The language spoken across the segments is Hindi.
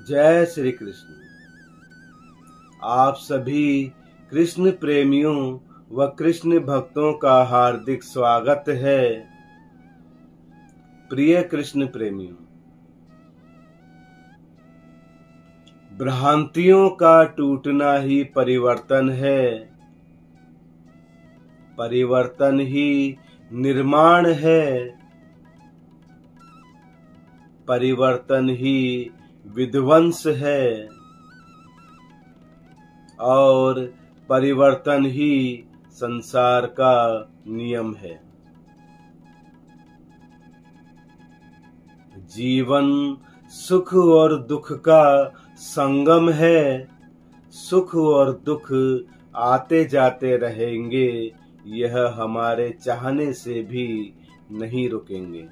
जय श्री कृष्ण। आप सभी कृष्ण प्रेमियों व कृष्ण भक्तों का हार्दिक स्वागत है। प्रिय कृष्ण प्रेमियों, भ्रांतियों का टूटना ही परिवर्तन है, परिवर्तन ही निर्माण है, परिवर्तन ही विध्वंस है और परिवर्तन ही संसार का नियम है। जीवन सुख और दुख का संगम है। सुख और दुख आते जाते रहेंगे, यह हमारे चाहने से भी नहीं रुकेंगे।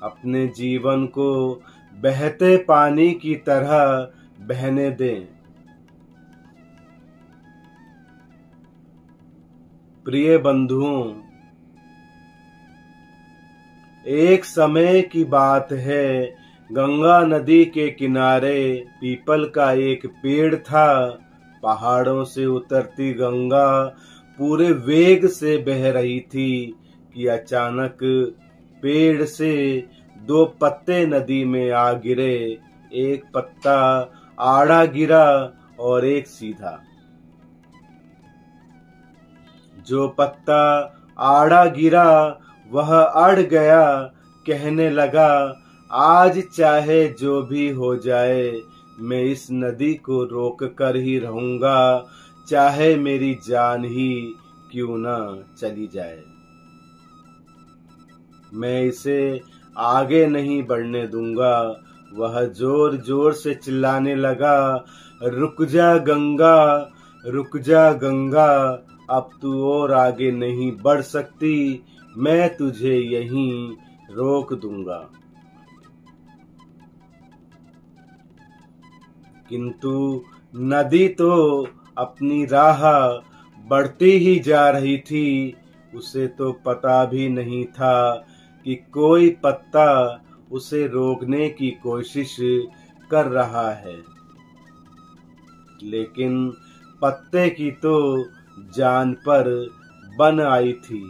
अपने जीवन को बहते पानी की तरह बहने दें। प्रिय बंधुओं, एक समय की बात है, गंगा नदी के किनारे पीपल का एक पेड़ था। पहाड़ों से उतरती गंगा पूरे वेग से बह रही थी कि अचानक पेड़ से दो पत्ते नदी में आ गिरे। एक पत्ता आड़ा गिरा और एक सीधा। जो पत्ता आड़ा गिरा वह अड़ गया, कहने लगा, आज चाहे जो भी हो जाए, मैं इस नदी को रोक कर ही रहूंगा, चाहे मेरी जान ही क्यों ना चली जाए। मैं इसे आगे नहीं बढ़ने दूंगा। वह जोर जोर से चिल्लाने लगा, रुक जा गंगा, रुक जा गंगा, अब तू और आगे नहीं बढ़ सकती, मैं तुझे यहीं रोक दूंगा। किंतु नदी तो अपनी राह बढ़ती ही जा रही थी। उसे तो पता भी नहीं था कि कोई पत्ता उसे रोकने की कोशिश कर रहा है। लेकिन पत्ते की तो जान पर बन आई थी।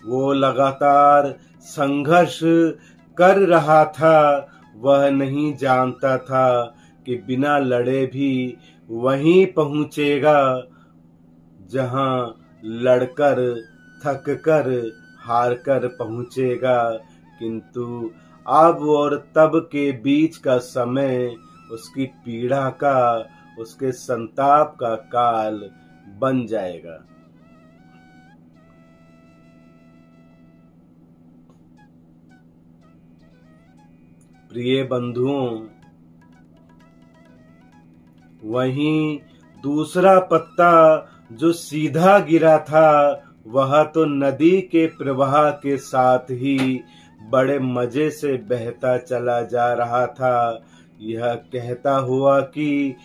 वो लगातार संघर्ष कर रहा था। वह नहीं जानता था कि बिना लड़े भी वहीं पहुंचेगा जहां लड़कर थक कर हार कर पहुंचेगा। किंतु अब और तब के बीच का समय उसकी पीड़ा का, उसके संताप का काल बन जाएगा। प्रिय बंधुओं, वहीं दूसरा पत्ता जो सीधा गिरा था, वह तो नदी के प्रवाह के साथ ही बड़े मजे से बहता चला जा रहा था। यह कहता हुआ कि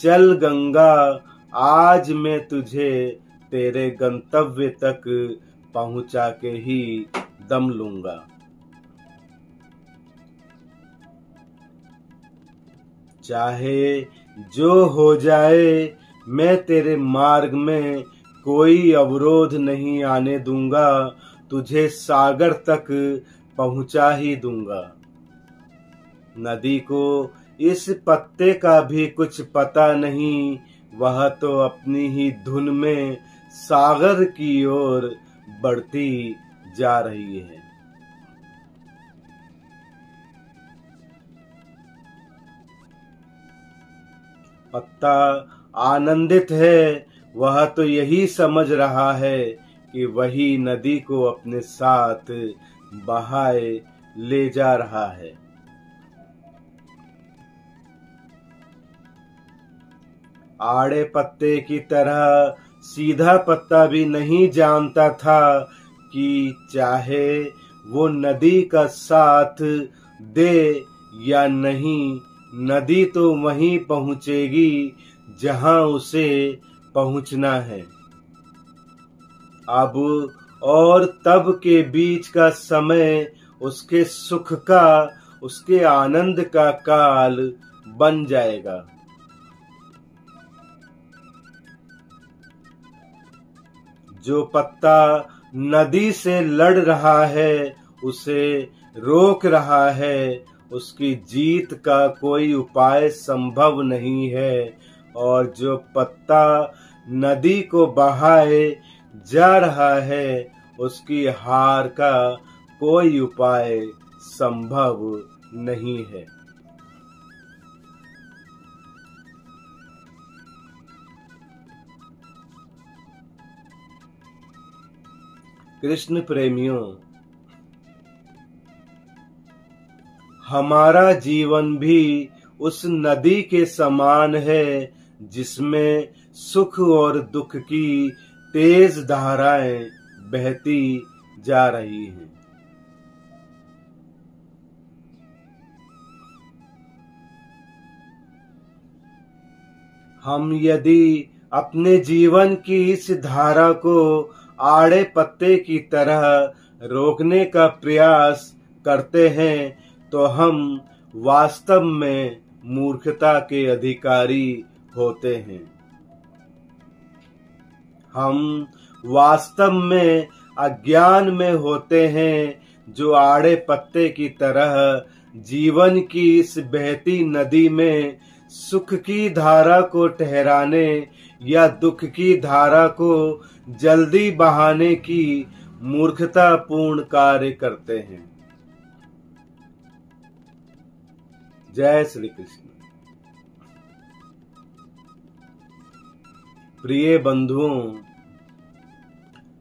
चल गंगा, आज मैं तुझे तेरे गंतव्य तक पहुंचा के ही दम लूंगा। चाहे जो हो जाए, मैं तेरे मार्ग में कोई अवरोध नहीं आने दूंगा, तुझे सागर तक पहुंचा ही दूंगा। नदी को इस पत्ते का भी कुछ पता नहीं। वह तो अपनी ही धुन में सागर की ओर बढ़ती जा रही है। पत्ता आनंदित है। वह तो यही समझ रहा है कि वही नदी को अपने साथ बहाए ले जा रहा है। आड़े पत्ते की तरह सीधा पत्ता भी नहीं जानता था कि चाहे वो नदी का साथ दे या नहीं, नदी तो वहीं पहुंचेगी जहां उसे पहुंचना है। अब और तब के बीच का समय उसके सुख का, उसके आनंद का काल बन जाएगा। जो पत्ता नदी से लड़ रहा है, उसे रोक रहा है, उसकी जीत का कोई उपाय संभव नहीं है। और जो पत्ता नदी को बहाए जा रहा है, उसकी हार का कोई उपाय संभव नहीं है। कृष्ण प्रेमियों, हमारा जीवन भी उस नदी के समान है जिसमें सुख और दुख की तेज धाराएं बहती जा रही हैं। हम यदि अपने जीवन की इस धारा को आड़े पत्ते की तरह रोकने का प्रयास करते हैं तो हम वास्तव में मूर्खता के अधिकारी होते हैं। हम वास्तव में अज्ञान में होते हैं, जो आड़े पत्ते की तरह जीवन की इस बहती नदी में सुख की धारा को ठहराने या दुख की धारा को जल्दी बहाने की मूर्खतापूर्ण कार्य करते हैं। जय श्री कृष्ण। प्रिय बंधुओं,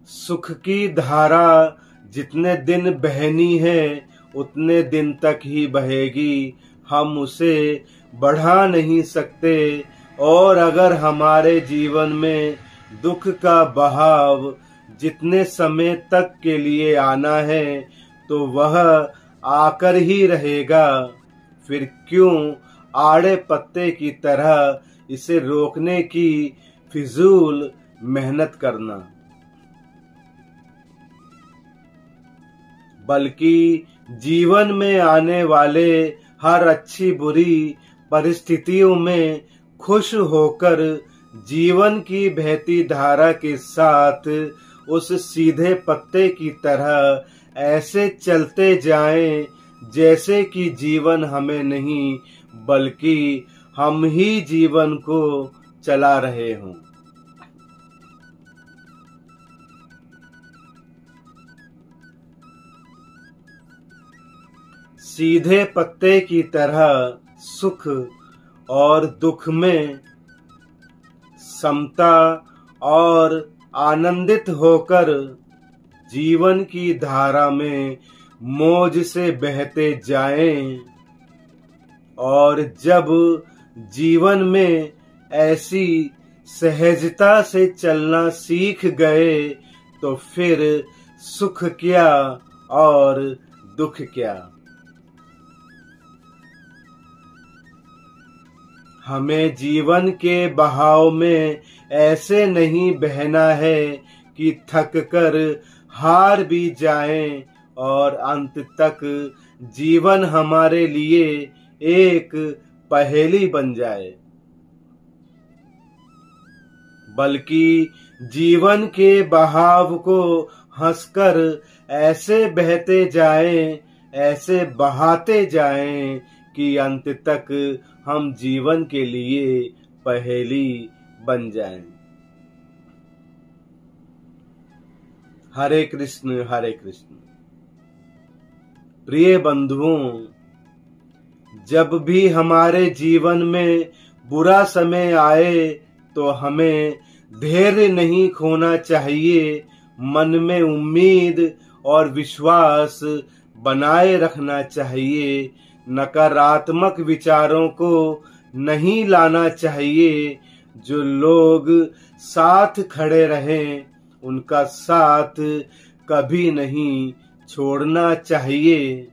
सुख की धारा जितने दिन बहनी है उतने दिन तक ही बहेगी, हम उसे बढ़ा नहीं सकते। और अगर हमारे जीवन में दुख का बहाव जितने समय तक के लिए आना है तो वह आकर ही रहेगा, फिर क्यों आड़े पत्ते की तरह इसे रोकने की फिजूल मेहनत करना। बल्कि जीवन में आने वाले हर अच्छी बुरी परिस्थितियों में खुश होकर जीवन की बहती धारा के साथ उस सीधे पत्ते की तरह ऐसे चलते जाएं जैसे कि जीवन हमें नहीं बल्कि हम ही जीवन को चला रहे हों। सीधे पत्ते की तरह सुख और दुख में समता और आनंदित होकर जीवन की धारा में मौज से बहते जाएं। और जब जीवन में ऐसी सहजता से चलना सीख गए तो फिर सुख क्या और दुख क्या। हमें जीवन के बहाव में ऐसे नहीं बहना है कि थक कर हार भी जाएं और अंत तक जीवन हमारे लिए एक पहेली बन जाए, बल्कि जीवन के बहाव को हंसकर ऐसे बहते जाएं, ऐसे बहाते जाएं कि अंत तक हम जीवन के लिए पहेली बन जाएं। हरे कृष्ण हरे कृष्ण। प्रिय बंधुओं, जब भी हमारे जीवन में बुरा समय आए तो हमें धैर्य नहीं खोना चाहिए, मन में उम्मीद और विश्वास बनाए रखना चाहिए, नकारात्मक विचारों को नहीं लाना चाहिए। जो लोग साथ खड़े रहें उनका साथ कभी नहीं छोड़ना चाहिए।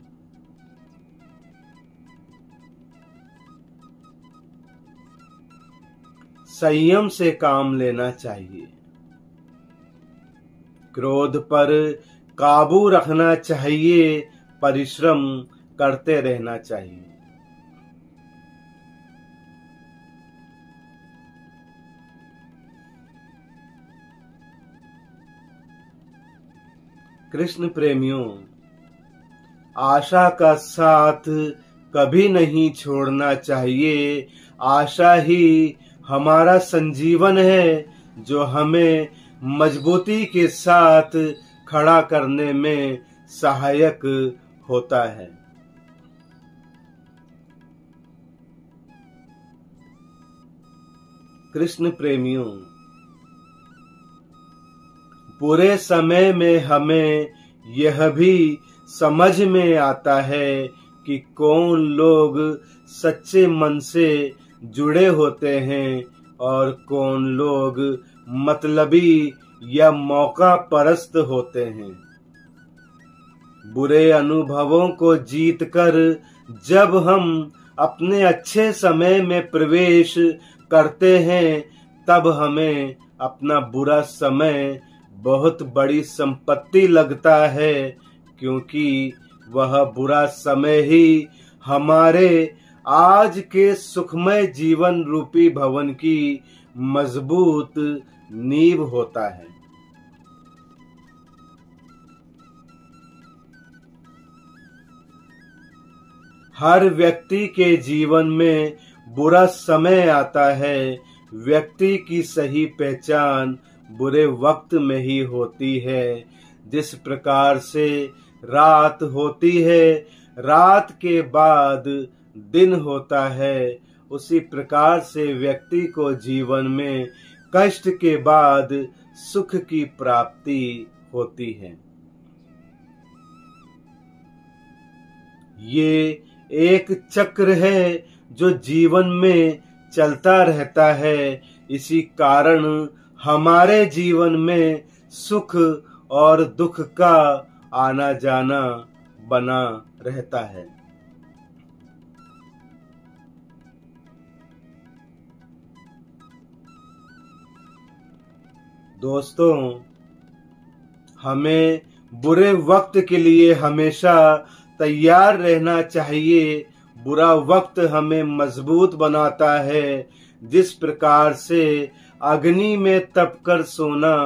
संयम से काम लेना चाहिए। क्रोध पर काबू रखना चाहिए, परिश्रम करते रहना चाहिए। कृष्ण प्रेमियों, आशा का साथ कभी नहीं छोड़ना चाहिए। आशा ही हमारा संजीवन है, जो हमें मजबूती के साथ खड़ा करने में सहायक होता है। कृष्ण प्रेमियों, बुरे समय में हमें यह भी समझ में आता है कि कौन लोग सच्चे मन से जुड़े होते हैं और कौन लोग मतलबी या मौका परस्त होते हैं। बुरे अनुभवों को जीतकर जब हम अपने अच्छे समय में प्रवेश करते हैं, तब हमें अपना बुरा समय बहुत बड़ी संपत्ति लगता है, क्योंकि वह बुरा समय ही हमारे आज के सुखमय जीवन रूपी भवन की मजबूत नींव होता है। हर व्यक्ति के जीवन में बुरा समय आता है। व्यक्ति की सही पहचान बुरे वक्त में ही होती है। जिस प्रकार से रात होती है, रात के बाद दिन होता है, उसी प्रकार से व्यक्ति को जीवन में कष्ट के बाद सुख की प्राप्ति होती है। ये एक चक्र है जो जीवन में चलता रहता है। इसी कारण हमारे जीवन में सुख और दुख का आना जाना बना रहता है। दोस्तों, हमें बुरे वक्त के लिए हमेशा तैयार रहना चाहिए। बुरा वक्त हमें मजबूत बनाता है। जिस प्रकार से अग्नि में तपकर सोना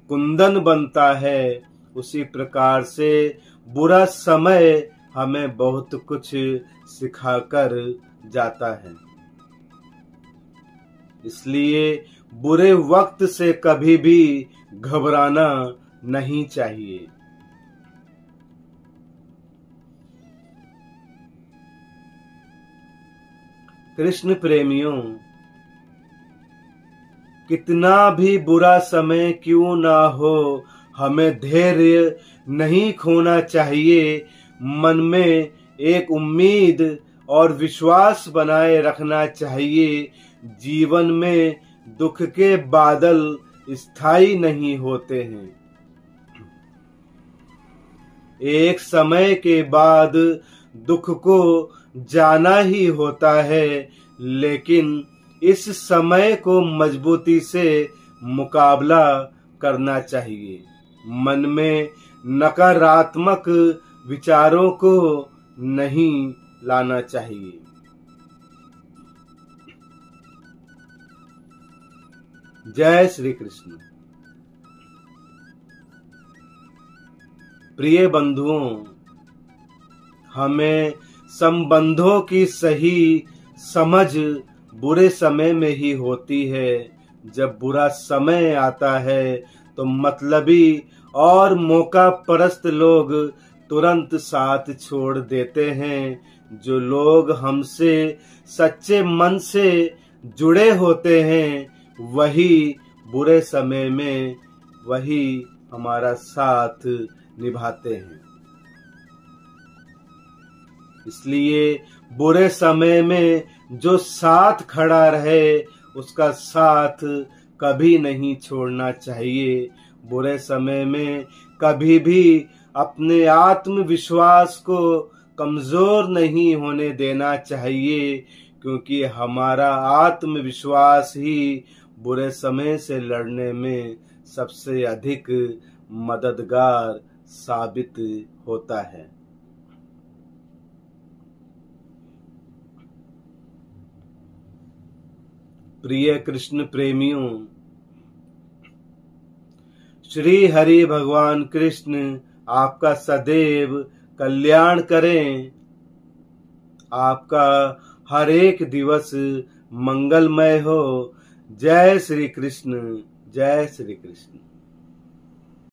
कुंदन बनता है, उसी प्रकार से बुरा समय हमें बहुत कुछ सिखाकर जाता है। इसलिए बुरे वक्त से कभी भी घबराना नहीं चाहिए। कृष्ण प्रेमियों, कितना भी बुरा समय क्यों ना हो, हमें धैर्य नहीं खोना चाहिए। मन में एक उम्मीद और विश्वास बनाए रखना चाहिए। जीवन में दुख के बादल स्थायी नहीं होते हैं। एक समय के बाद दुख को जाना ही होता है, लेकिन इस समय को मजबूती से मुकाबला करना चाहिए। मन में नकारात्मक विचारों को नहीं लाना चाहिए। जय श्री कृष्ण। प्रिय बंधुओं, हमें संबंधों की सही समझ बुरे समय में ही होती है। जब बुरा समय आता है तो मतलबी और मौका परस्त लोग तुरंत साथ छोड़ देते हैं। जो लोग हमसे सच्चे मन से जुड़े होते हैं, वही बुरे समय में वही हमारा साथ निभाते हैं। इसलिए बुरे समय में जो साथ खड़ा रहे, उसका साथ कभी नहीं छोड़ना चाहिए। बुरे समय में कभी भी अपने आत्मविश्वास को कमजोर नहीं होने देना चाहिए, क्योंकि हमारा आत्मविश्वास ही बुरे समय से लड़ने में सबसे अधिक मददगार साबित होता है। प्रिय कृष्ण प्रेमियों, श्री हरि भगवान कृष्ण आपका सदैव कल्याण करें। आपका हर एक दिवस मंगलमय हो। जय श्री कृष्ण, जय श्री कृष्ण।